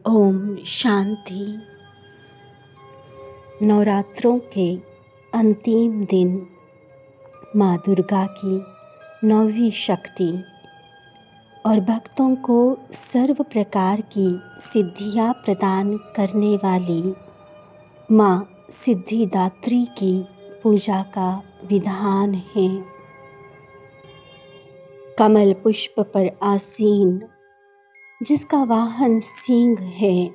ओम शांति। नवरात्रों के अंतिम दिन माँ दुर्गा की 9वीं शक्ति और भक्तों को सर्व प्रकार की सिद्धियाँ प्रदान करने वाली माँ सिद्धिदात्री की पूजा का विधान है। कमल पुष्प पर आसीन जिसका वाहन सिंह है,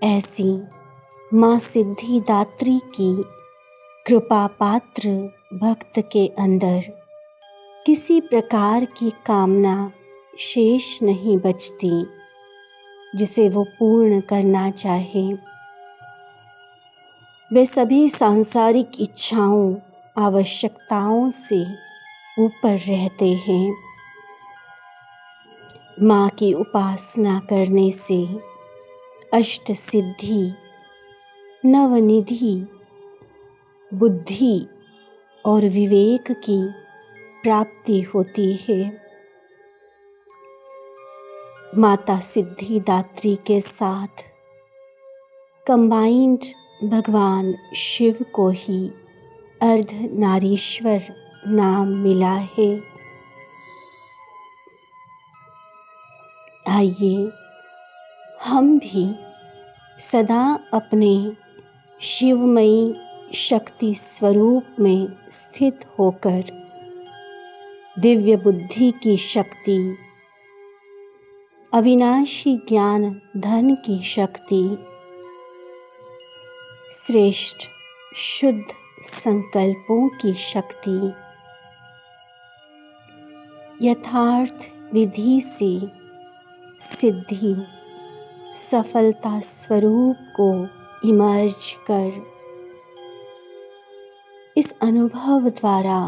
ऐसी माँ सिद्धिदात्री की कृपा पात्र भक्त के अंदर किसी प्रकार की कामना शेष नहीं बचती जिसे वो पूर्ण करना चाहे। वे सभी सांसारिक इच्छाओं आवश्यकताओं से ऊपर रहते हैं। माँ की उपासना करने से अष्ट सिद्धि, नवनिधि, बुद्धि और विवेक की प्राप्ति होती है। माता सिद्धिदात्री के साथ कंबाइंड भगवान शिव को ही अर्धनारीश्वर नाम मिला है। आइए हम भी सदा अपने शिवमयी शक्ति स्वरूप में स्थित होकर दिव्य बुद्धि की शक्ति, अविनाशी ज्ञान धन की शक्ति, श्रेष्ठ शुद्ध संकल्पों की शक्ति, यथार्थ विधि से सिद्धि सफलता स्वरूप को इमर्ज कर इस अनुभव द्वारा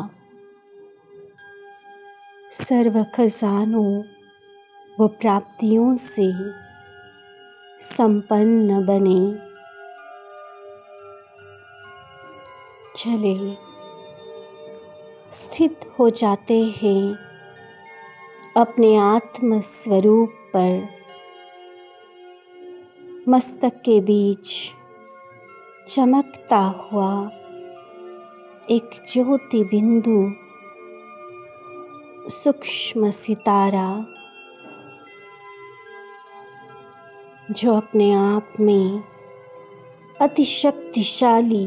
सर्व खजानों व प्राप्तियों से संपन्न बने। चले स्थित हो जाते हैं अपने आत्म स्वरूप पर। मस्तक के बीच चमकता हुआ एक ज्योति बिंदु सूक्ष्म सितारा जो अपने आप में अति शक्तिशाली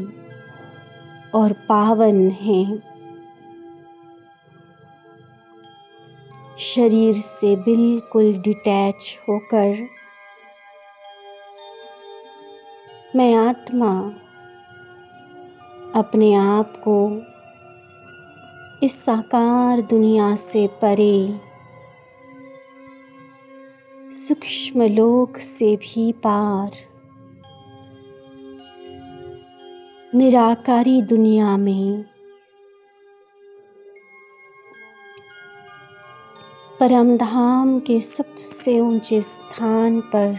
और पावन है। शरीर से बिल्कुल डिटैच होकर मैं आत्मा अपने आप को इस साकार दुनिया से परे सूक्ष्म लोक से भी पार निराकारी दुनिया में परम धाम के सबसे ऊंचे स्थान पर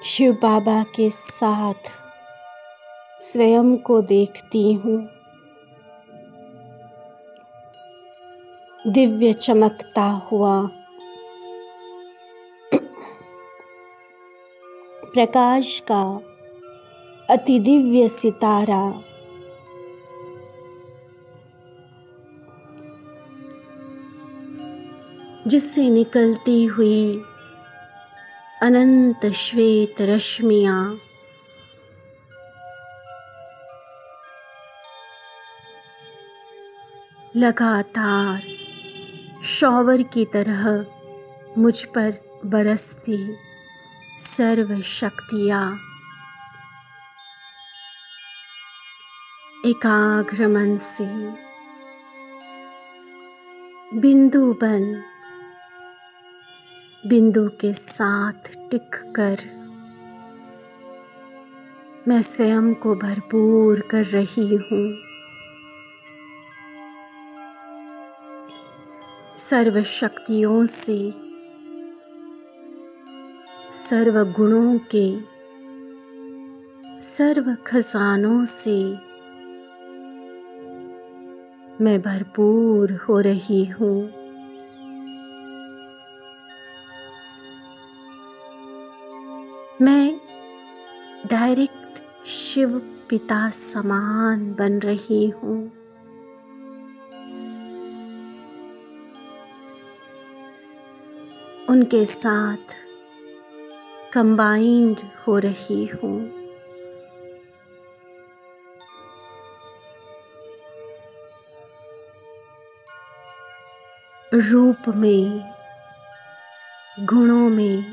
शिव बाबा के साथ स्वयं को देखती हूँ। दिव्य चमकता हुआ प्रकाश का अति दिव्य सितारा जिससे निकलती हुई अनंत श्वेत रश्मियाँ लगातार शॉवर की तरह मुझ पर बरसती सर्व शक्तियाँ एकाग्र मन से बिंदु बन बिंदु के साथ टिक कर मैं स्वयं को भरपूर कर रही हूँ। सर्व शक्तियों से, सर्व गुणों के, सर्व खजानों से मैं भरपूर हो रही हूँ। मैं डायरेक्ट शिव पिता समान बन रही हूँ। उनके साथ कंबाइंड हो रही हूँ। रूप में, गुणों में,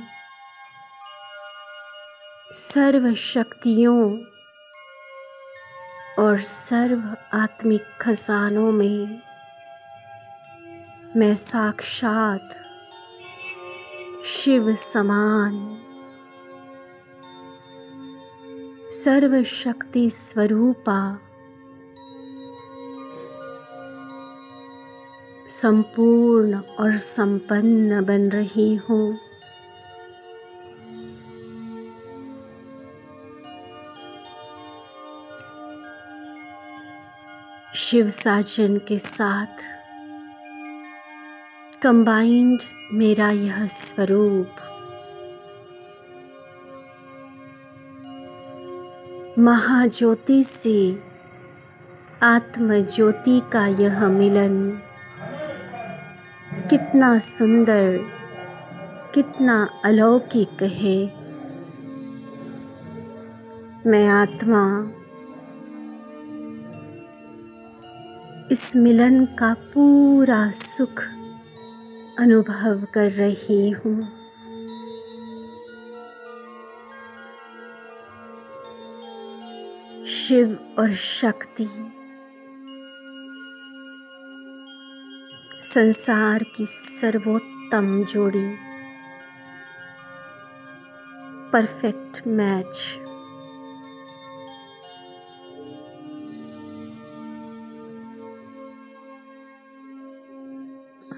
सर्व शक्तियों और सर्व आत्मिक खजानों में मैं साक्षात शिव समान सर्व शक्ति स्वरूपा संपूर्ण और संपन्न बन रही हूँ। शिव साजन के साथ कंबाइंड मेरा यह स्वरूप महाज्योति से आत्म ज्योति का यह मिलन कितना सुंदर, कितना अलौकिक है। मैं आत्मा इस मिलन का पूरा सुख अनुभव कर रही हूँ। शिव और शक्ति संसार की सर्वोत्तम जोड़ी, परफेक्ट मैच।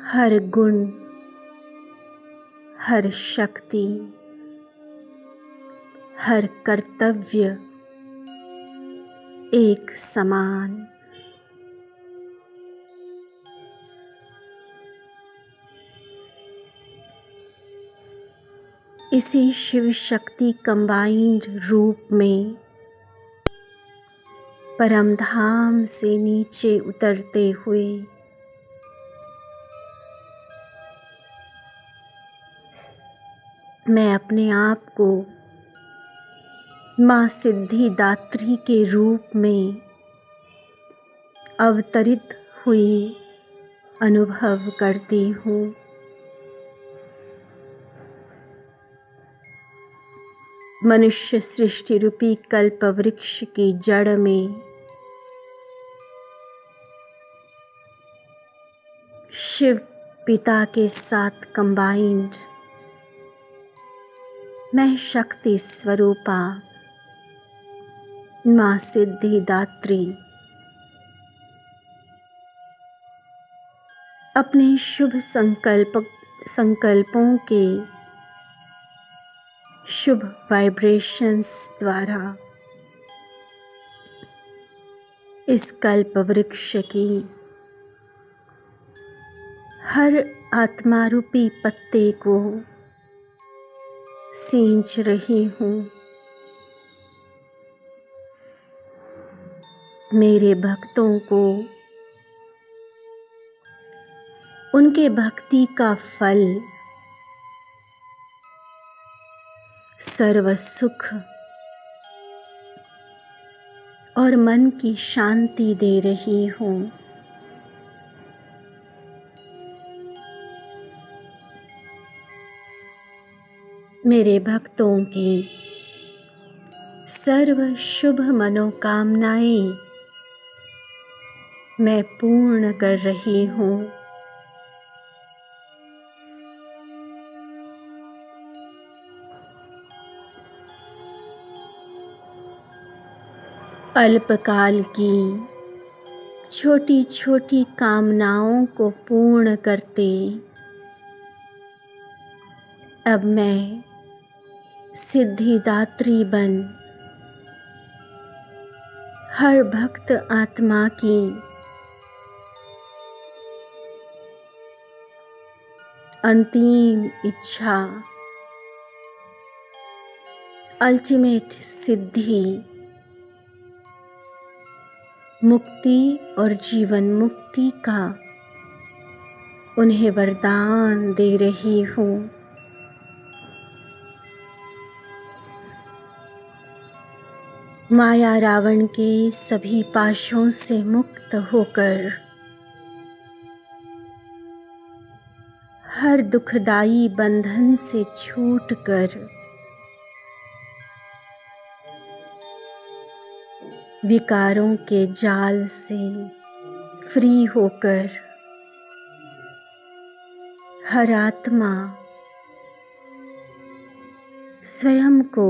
हर गुण, हर शक्ति, हर कर्तव्य एक समान। इसी शिव शक्ति कंबाइंड रूप में परमधाम से नीचे उतरते हुए मैं अपने आप को माँ सिद्धिदात्री के रूप में अवतरित हुई अनुभव करती हूँ। मनुष्य सृष्टि रूपी कल्प वृक्ष की जड़ में शिव पिता के साथ कंबाइंड मैं शक्ति स्वरूपा माँ सिद्धिदात्री अपने शुभ संकल्पों के शुभ वाइब्रेशंस द्वारा इस कल्प वृक्ष की हर आत्मा रूपी पत्ते को सींच रही हूँ। मेरे भक्तों को उनके भक्ति का फल सर्व सुख और मन की शांति दे रही हूँ। मेरे भक्तों की सर्व शुभ मनोकामनाएं मैं पूर्ण कर रही हूँ। अल्पकाल की छोटी छोटी कामनाओं को पूर्ण करते अब मैं सिद्धिदात्री बन हर भक्त आत्मा की अंतिम इच्छा अल्टीमेट सिद्धि, मुक्ति और जीवन मुक्ति का उन्हें वरदान दे रही हूँ। माया रावण के सभी पाशों से मुक्त होकर, हर दुखदाई बंधन से छूटकर, विकारों के जाल से फ्री होकर, हर आत्मा स्वयं को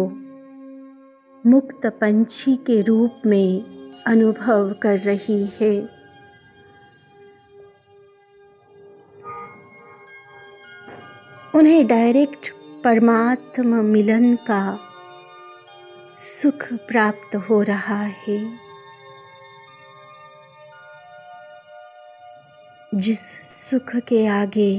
मुक्त पंछी के रूप में अनुभव कर रही है। उन्हें डायरेक्ट परमात्मा मिलन का सुख प्राप्त हो रहा है, जिस सुख के आगे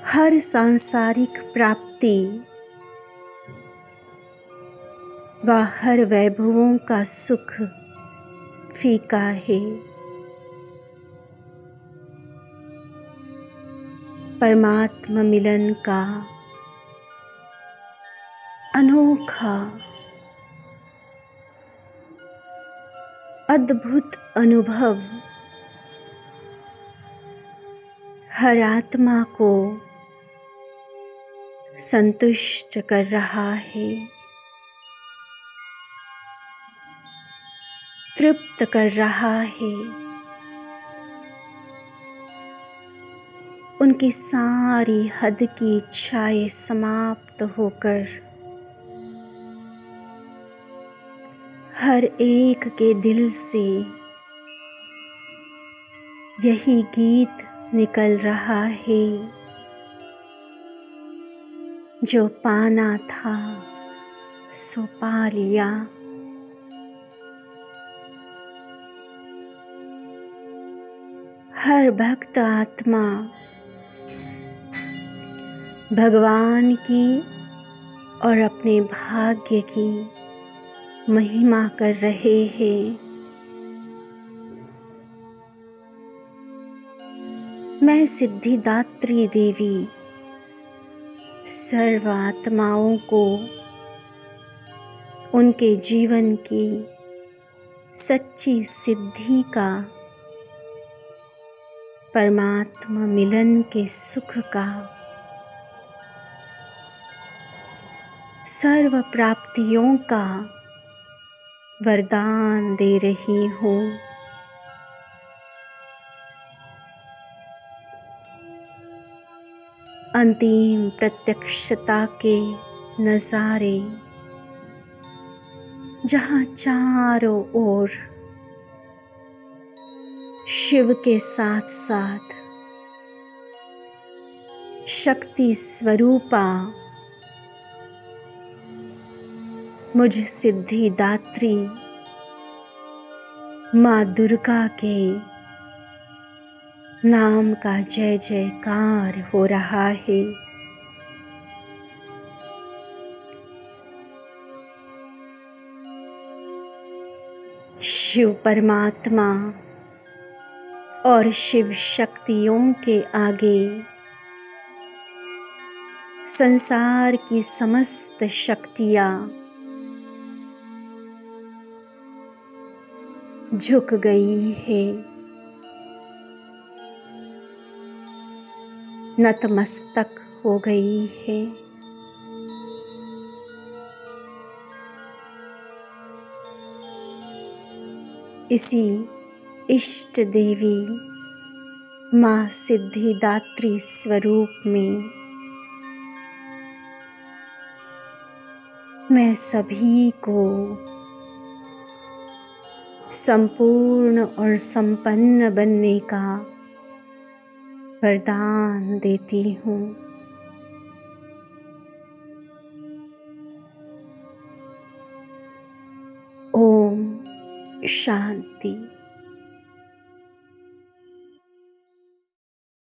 हर सांसारिक प्राप्ति व हर वैभवों का सुख फीका है। परमात्मा मिलन का अनोखा अद्भुत अनुभव हर आत्मा को संतुष्ट कर रहा है, तृप्त कर रहा है। उनकी सारी हद की इच्छाएं समाप्त होकर हर एक के दिल से यही गीत निकल रहा है, जो पाना था सो पा लिया। हर भक्त आत्मा भगवान की और अपने भाग्य की महिमा कर रहे हैं। मैं सिद्धिदात्री देवी सर्व आत्माओं को उनके जीवन की सच्ची सिद्धि का, परमात्मा मिलन के सुख का, सर्व प्राप्तियों का वरदान दे रही हूँ। अंतिम प्रत्यक्षता के नज़ारे, जहाँ चारों ओर शिव के साथ साथ शक्ति स्वरूपा मुझ सिद्धिदात्री माँ दुर्गा के नाम का जय जयकार हो रहा है। शिव परमात्मा और शिव शक्तियों के आगे संसार की समस्त शक्तियाँ झुक गई है, नतमस्तक हो गई है। इसी इष्ट देवी माँ सिद्धिदात्री स्वरूप में मैं सभी को संपूर्ण और संपन्न बनने का वरदान देती हूँ। ओम शांति।